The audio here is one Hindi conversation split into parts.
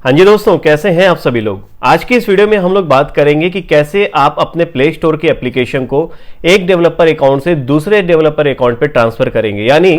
हाँ जी दोस्तों, कैसे हैं आप सभी लोग। आज की इस वीडियो में हम लोग बात करेंगे कि कैसे आप अपने प्ले स्टोर की एप्लीकेशन को एक डेवलपर अकाउंट से दूसरे डेवलपर अकाउंट पे ट्रांसफर करेंगे। यानी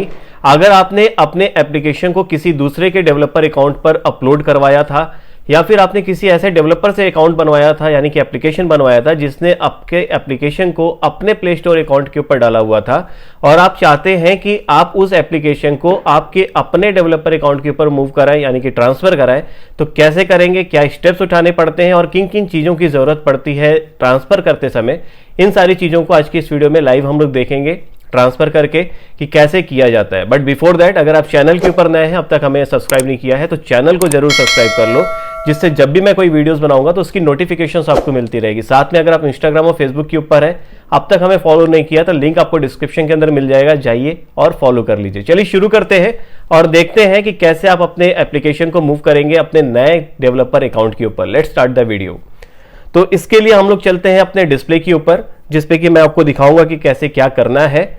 अगर आपने अपने एप्लीकेशन को किसी दूसरे के डेवलपर अकाउंट पर अपलोड करवाया था या फिर आपने किसी ऐसे डेवलपर से अकाउंट बनवाया था, यानी कि एप्लीकेशन बनवाया था जिसने आपके एप्लीकेशन को अपने प्ले स्टोर अकाउंट के ऊपर डाला हुआ था, और आप चाहते हैं कि आप उस एप्लीकेशन को आपके अपने डेवलपर अकाउंट के ऊपर मूव कराएं, यानी कि ट्रांसफर कराएं, तो कैसे करेंगे, क्या स्टेप्स उठाने पड़ते हैं और किन किन चीज़ों की ज़रूरत पड़ती है ट्रांसफर करते समय, इन सारी चीज़ों को आज की इस वीडियो में लाइव हम लोग देखेंगे ट्रांसफर करके कि कैसे किया जाता है। बट बिफोर दैट, अगर आप चैनल के ऊपर नए हैं, अब तक हमें सब्सक्राइब नहीं किया है, तो चैनल को जरूर सब्सक्राइब कर लो, जिससे जब भी मैं कोई वीडियोस बनाऊंगा तो उसकी नोटिफिकेशंस आपको मिलती रहेगी। साथ में अगर आप इंस्टाग्राम और फेसबुक के ऊपर है, अब तक हमें फॉलो नहीं किया, तो लिंक आपको डिस्क्रिप्शन के अंदर मिल जाएगा, जाइए और फॉलो कर लीजिए। चलिए शुरू करते हैं और देखते हैं कि कैसे आप अपने एप्लीकेशन को मूव करेंगे अपने नए डेवलपर अकाउंट के ऊपर। Let's start the video. तो इसके लिए हम लोग चलते हैं अपने डिस्प्ले के ऊपर, जिसपे कि मैं आपको दिखाऊंगा कि कैसे क्या करना है।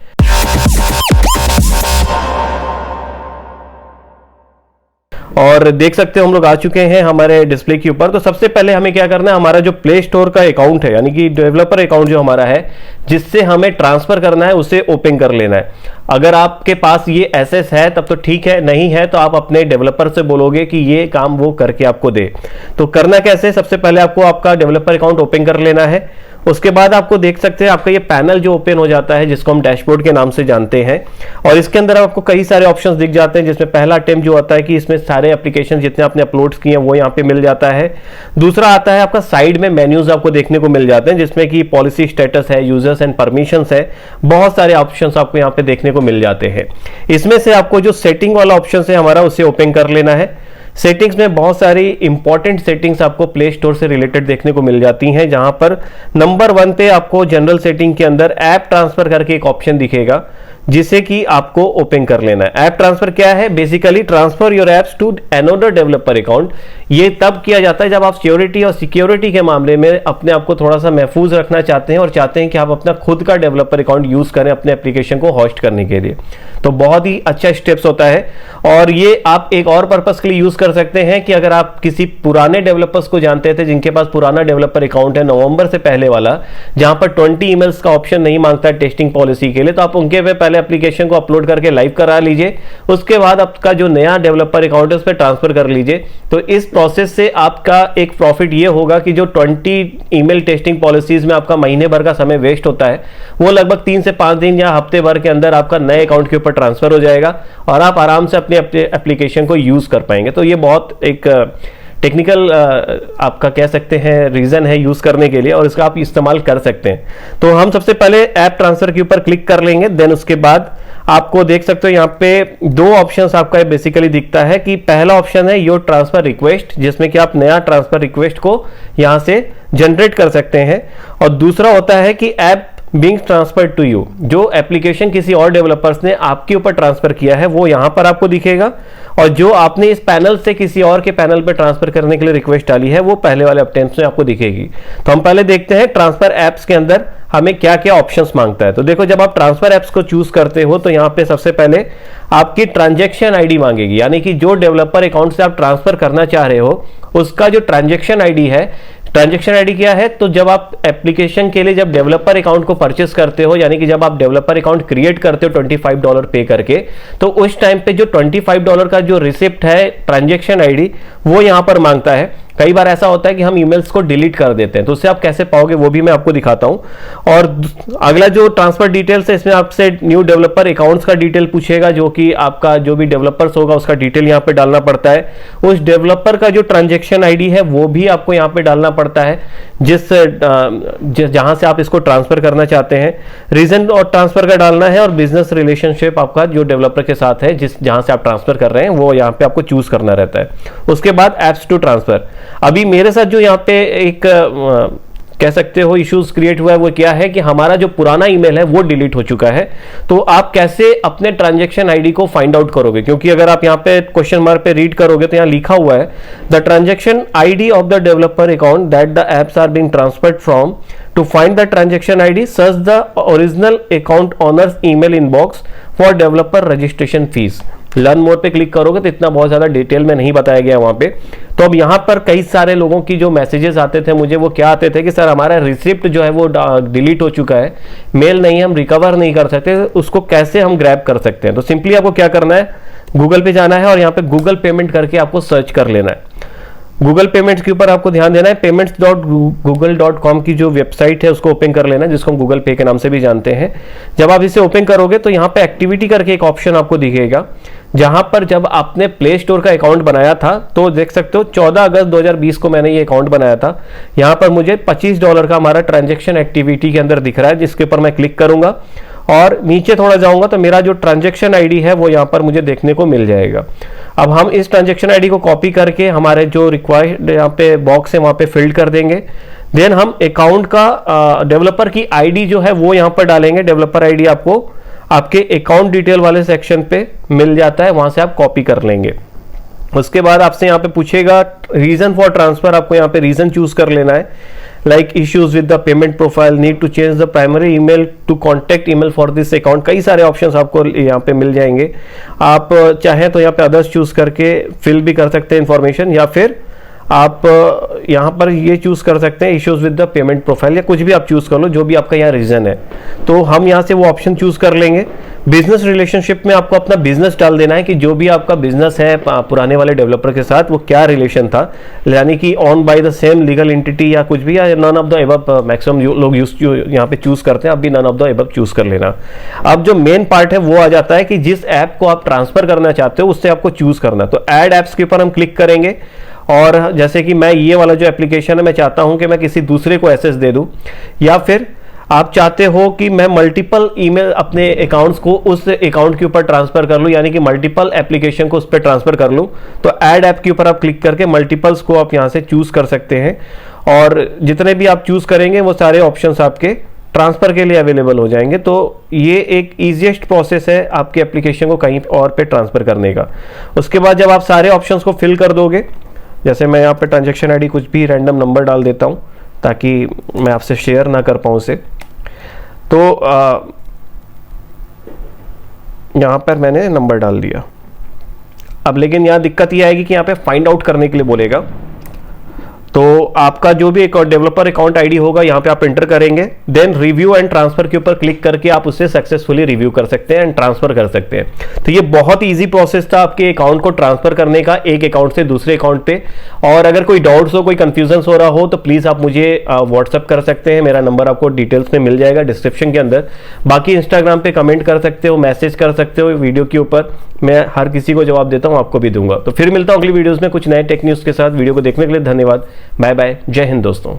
और देख सकते हो हम लोग आ चुके हैं हमारे डिस्प्ले के ऊपर। तो सबसे पहले हमें क्या करना है, हमारा जो प्ले स्टोर का अकाउंट है, यानी कि डेवलपर अकाउंट जो हमारा है जिससे हमें ट्रांसफर करना है, उसे ओपन कर लेना है। अगर आपके पास ये एसेस है तब तो ठीक है, नहीं है तो आप अपने डेवलपर से बोलोगे कि ये काम वो करके आपको दे। तो करना कैसे, सबसे पहले आपको आपका डेवलपर अकाउंट ओपन कर लेना है। उसके बाद आपको देख सकते हैं आपका ये पैनल जो ओपन हो जाता है, जिसको हम डैशबोर्ड के नाम से जानते हैं, और इसके अंदर आपको कई सारे ऑप्शंस दिख जाते हैं, जिसमें पहला अटेम्प्ट जो आता है कि इसमें सारे एप्लीकेशन जितने आपने अपलोड किए हैं वो यहाँ पे मिल जाता है। दूसरा आता है आपका साइड में मेन्यूज आपको देखने को मिल जाते हैं, जिसमें कि पॉलिसी स्टेटस है, यूजर्स एंड परमिशंस है, बहुत सारे ऑप्शंस आपको यहाँ पे देखने को मिल जाते हैं। इसमें से आपको जो सेटिंग वाला ऑप्शन है हमारा, उसे ओपन कर लेना है। सेटिंग्स में बहुत सारी इंपॉर्टेंट सेटिंग्स आपको प्ले स्टोर से रिलेटेड देखने को मिल जाती हैं, जहां पर नंबर 1 पे आपको जनरल सेटिंग के अंदर ऐप ट्रांसफर करके एक ऑप्शन दिखेगा, जिसे कि आपको ओपन कर लेना है। ऐप ट्रांसफर क्या है, basically transfer your apps to another developer account. ये तब किया जाता है जब आप सिक्योरिटी और सिक्योरिटी के मामले में अपने आप को थोड़ा सा महफूज रखना चाहते हैं और चाहते हैं कि आप अपना खुद का डेवलपर अकाउंट यूज करें अपने एप्लीकेशन को होस्ट करने के लिए। तो बहुत ही अच्छा स्टेप्स होता है, और ये आप एक और पर्पस के लिए यूज कर सकते हैं कि अगर आप किसी पुराने डेवलपर्स को जानते थे जिनके पास पुराना डेवलपर अकाउंट है नवंबर से पहले वाला, जहां पर 20 ईमेल्स का ऑप्शन नहीं मांगता है टेस्टिंग पॉलिसी के लिए, तो आप उनके पे पहले एप्लीकेशन को अपलोड करके लाइव करा लीजिए। उसके बाद आपका जो नया डेवलपर अकाउंट है उस पर ट्रांसफर कर लीजिए। तो इस प्रोसेस से आपका एक प्रॉफिट ये होगा कि जो 20 ईमेल टेस्टिंग पॉलिसीज में आपका महीने भर का समय वेस्ट होता है, वो लगभग 3 से 5 दिन या हफ्ते भर के अंदर आपका नए अकाउंट के ऊपर ट्रांसफर हो जाएगा और आप आराम से अपने एप्लीकेशन को यूज कर पाएंगे। तो ये बहुत एक टेक्निकल आपका कह सकते हैं रीजन है यूज करने के लिए, और इसका आप इस्तेमाल कर सकते हैं। तो हम सबसे पहले ऐप ट्रांसफर के ऊपर क्लिक कर लेंगे। देन उसके बाद आपको देख सकते हो यहाँ पे 2 ऑप्शंस आपका बेसिकली दिखता है कि पहला ऑप्शन है योर ट्रांसफर रिक्वेस्ट, जिसमें कि आप नया ट्रांसफर रिक्वेस्ट को यहाँ से जनरेट कर सकते हैं, और दूसरा होता है कि app being transfer to you, जो एप्लीकेशन किसी और डेवलपर्स ने आपके ऊपर ट्रांसफर किया है वो यहां पर आपको दिखेगा, और जो आपने इस पैनल से किसी और के पैनल पर ट्रांसफर करने के लिए रिक्वेस्ट डाली है वो पहले वाले अटेम्प्ट में आपको दिखेगी। तो हम पहले देखते हैं ट्रांसफर एप्स के अंदर हमें क्या क्या ऑप्शंस मांगता है। तो देखो, जब आप ट्रांसफर एप्स को चूज करते हो तो यहाँ पे सबसे पहले आपकी ट्रांजैक्शन आईडी मांगेगी, यानी कि जो डेवलपर अकाउंट से आप ट्रांसफर करना चाह रहे हो उसका जो ट्रांजैक्शन आईडी है। ट्रांजैक्शन आईडी क्या है, तो जब आप एप्लीकेशन के लिए जब डेवलपर अकाउंट को परचेस करते हो, यानी कि जब आप डेवलपर अकाउंट क्रिएट करते हो $25 पे करके, तो उस टाइम पे जो $25 का जो रिसिप्ट है ट्रांजैक्शन आईडी, वो यहां पर मांगता है। कई बार ऐसा होता है कि हम ईमेल्स को डिलीट कर देते हैं, तो उससे आप कैसे पाओगे वो भी मैं आपको दिखाता हूं। और अगला जो ट्रांसफर डिटेल्स है, इसमें आपसे न्यू डेवलपर अकाउंट्स का डिटेल पूछेगा, जो कि आपका जो भी डेवलपर्स होगा उसका डिटेल यहाँ पे डालना पड़ता है। उस डेवलपर का जो ट्रांजैक्शन आईडी है वो भी आपको यहाँ पे डालना पड़ता है, जहां से आप इसको ट्रांसफर करना चाहते हैं। रीजन और ट्रांसफर का डालना है, और बिजनेस रिलेशनशिप आपका जो डेवलपर के साथ है जहां से आप ट्रांसफर कर रहे हैं वो यहाँ पे आपको चूज करना रहता है। उसके बाद एप्स टू ट्रांसफर। अभी मेरे साथ जो यहाँ पे एक कह सकते हो इश्यूज क्रिएट हुआ है, वो क्या है कि हमारा जो पुराना ईमेल है वो डिलीट हो चुका है। तो आप कैसे अपने ट्रांजैक्शन आईडी को फाइंड आउट करोगे, क्योंकि अगर आप यहाँ पे क्वेश्चन मार्क पे रीड करोगे तो यहाँ लिखा हुआ है the transaction ID of the developer account that the apps are being transferred from to find the transaction ID search the original account owners email inbox for developer registration fees. Learn more पे क्लिक करोगे तो इतना बहुत ज़्यादा डिटेल में नहीं बताया गया वहाँ पे। तो अब यहाँ पर कई सारे लोगों की जो मैसेजेस आते थे मुझे, वो क्या आते थे कि सर हमारा रिसिप्ट जो है वो डिलीट हो चुका है, मेल नहीं है, हम रिकवर नहीं कर सकते, उसको कैसे हम ग्रैब कर सकते हैं। तो सिंपली आपको क्या करना है, गूगल पे जाना है और यहाँ पे गूगल पेमेंट करके आपको सर्च कर लेना है। गूगल पेमेंट्स के ऊपर आपको ध्यान देना है, payments.google.com की जो वेबसाइट है उसको ओपन कर लेना है, जिसको हम गूगल पे के नाम से भी जानते हैं। जब आप इसे ओपन करोगे तो यहाँ पे एक्टिविटी करके एक ऑप्शन आपको दिखेगा, जहां पर जब आपने प्ले स्टोर का अकाउंट बनाया था तो देख सकते हो 14 अगस्त 2020 को मैंने ये अकाउंट बनाया था। यहाँ पर मुझे $25 का हमारा ट्रांजेक्शन एक्टिविटी के अंदर दिख रहा है, जिसके ऊपर मैं क्लिक करूंगा और नीचे थोड़ा जाऊंगा तो मेरा जो ट्रांजैक्शन आईडी है वो यहाँ पर मुझे देखने को मिल जाएगा। अब हम इस ट्रांजैक्शन आईडी को कॉपी करके हमारे जो रिक्वायर्ड यहाँ पे बॉक्स है वहाँ पे फिल कर देंगे। देन हम अकाउंट का डेवलपर की आईडी जो है वो यहाँ पर डालेंगे। डेवलपर आईडी आपको आपके अकाउंट डिटेल वाले सेक्शन पे मिल जाता है, वहाँ से आप कॉपी कर लेंगे। उसके बाद आपसे यहाँ पे पूछेगा रीजन फॉर ट्रांसफर, आपको यहाँ पे रीजन चूज कर लेना है, like issues with the payment profile, need to change the primary email to contact email for this account. कई सारे ऑप्शंस आपको यहाँ पे मिल जाएंगे। आप चाहें तो यहाँ पे अदर्स चूज करके फिल भी कर सकते हैं इंफॉर्मेशन, या फिर आप यहाँ पर ये चूज कर सकते हैं issues with the payment profile, या कुछ भी आप चूज कर लो, जो भी आपका यहाँ रीजन है। तो हम यहाँ से वो ऑप्शन चूज कर लेंगे। बिजनेस रिलेशनशिप में आपको अपना बिजनेस डाल देना है कि जो भी आपका बिजनेस है पुराने वाले डेवलपर के साथ वो क्या रिलेशन था, यानी कि on by the same legal entity या कुछ भी, या none of the above. Maximum लोग यहाँ पे चूज करते हैं, आप भी none of the above choose कर लेना। अब जो मेन पार्ट है वो आ जाता है कि जिस ऐप को आप ट्रांसफर करना चाहते हो उससे आपको चूज करना। तो ऐड ऐप्स के ऊपर हम क्लिक करेंगे और जैसे कि मैं ये वाला जो एप्लीकेशन है मैं चाहता हूं कि मैं किसी दूसरे को एक्सेस दे दूं, या फिर आप चाहते हो कि मैं मल्टीपल ईमेल अपने अकाउंट्स को उस अकाउंट के ऊपर ट्रांसफर कर लूं, यानी कि मल्टीपल एप्लीकेशन को उस पर ट्रांसफर कर लूं, तो ऐड ऐप के ऊपर आप क्लिक करके मल्टीपल्स को आप यहां से चूज कर सकते हैं। और जितने भी आप चूज करेंगे वो सारे ऑप्शंस आपके ट्रांसफर के लिए अवेलेबल हो जाएंगे। तो ये एक ईजीएस्ट प्रोसेस है आपके एप्लीकेशन को कहीं और पे ट्रांसफर करने का। उसके बाद जब आप सारे ऑप्शंस को फिल कर दोगे, जैसे मैं यहाँ पे ट्रांजैक्शन आईडी कुछ भी रैंडम नंबर डाल देता हूँ ताकि मैं आपसे शेयर ना कर पाऊँ उसे, तो यहाँ पर मैंने नंबर डाल दिया। अब लेकिन यहाँ दिक्कत ये आएगी कि यहाँ पे फाइंड आउट करने के लिए बोलेगा, तो आपका जो भी एक डेवलपर अकाउंट आईडी होगा यहाँ पे आप एंटर करेंगे। देन रिव्यू एंड ट्रांसफर के ऊपर क्लिक करके आप उसे सक्सेसफुली रिव्यू कर सकते हैं एंड ट्रांसफर कर सकते हैं। तो ये बहुत इजी प्रोसेस था आपके अकाउंट को ट्रांसफर करने का, एक अकाउंट से दूसरे अकाउंट पे। और अगर कोई डाउट्स हो, कोई कंफ्यूजन हो रहा हो तो प्लीज आप मुझे व्हाट्सअप कर सकते हैं। मेरा नंबर आपको डिटेल्स में मिल जाएगा डिस्क्रिप्शन के अंदर। बाकी इंस्टाग्राम पे कमेंट कर सकते हो, मैसेज कर सकते हो वीडियो के ऊपर, मैं हर किसी को जवाब देता हूँ, आपको भी दूंगा। तो फिर मिलता हूँ अगली वीडियोस में कुछ नए टेक न्यूज के साथ। वीडियो को देखने के लिए धन्यवाद। बाय बाय, जय हिंद दोस्तों।